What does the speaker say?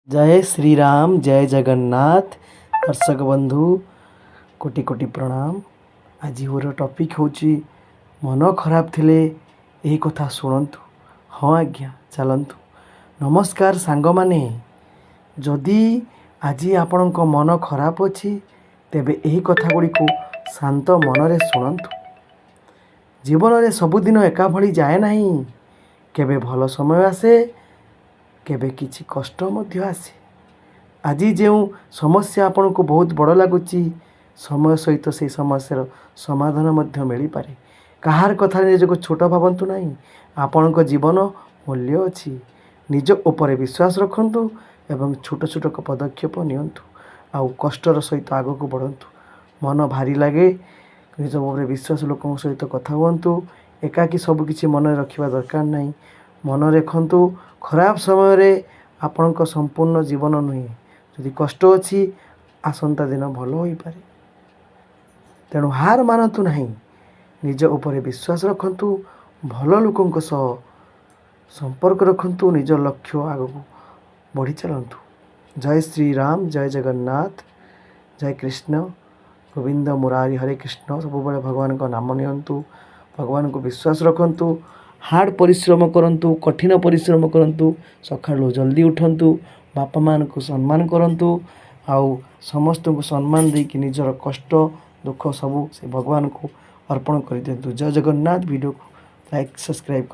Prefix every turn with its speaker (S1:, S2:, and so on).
S1: जय श्री राम जय जगन्नाथ। दर्शक बंधु कोटि कोटि प्रणाम। आज मोर टॉपिक होची मन खराब थिले यही कथा शुणु। हाँ आज्ञा चलतु। नमस्कार सांग माने, जदि आज आपण मन खराब अच्छी तेबे यही कथा गुड़ी को शांत मनरे शुणु। जीवन में सबुदिन एका भली जाए नहीं, केबे भल समय आसे, केबे किछि कष्ट मध्य आसे। आज जो समस्या आपन को बहुत बड़ लगुच, समय सहित से समस्यार समाधान मध्य मिल पारे। कहार कथा निजको छोट भावतु नहीं। आपण जीवन मूल्य अच्छी, निज उपर विश्वास रखंतु एवं छोट छोट पदक्षेप नियंतु। आउ कष्टर सहित आग को बढ़ंतु। मन भारी लगे, निज उपर विश्वास लोक सहित कथा हुंतु। एकाकी सबकि मन रखा दरकार नहीं। मन रखंतु खराब समय आपण संपूर्ण जीवन नुहे, जदि कष्ट अच्छी आसंता दिन भल हो पारे। तेणु हार मानतु नहीं, निज उपर विश्वास रखंतु, भल लोकों सह संपर्क रखंतु, निज लक्ष्य आगକୁ बढ़ी चलतु। जय श्री राम जय जगन्नाथ, जय कृष्ण गोविंद मुरारी हरे कृष्ण। सब भगवान का नाम नियंतु, भगवान को विश्वास रखंतु, हार्ड परिश्रम करंतु, कठिन परिश्रम करंतु, सकाळु जल्दी उठंतु, बापा मान को सम्मान करंतु, आउ समस्त को सम्मान देकी निजर कष्ट दुख सबू से भगवान को अर्पण कर दियंतु। जय जगन्नाथ। वीडियो को लाइक सब्सक्राइब कर।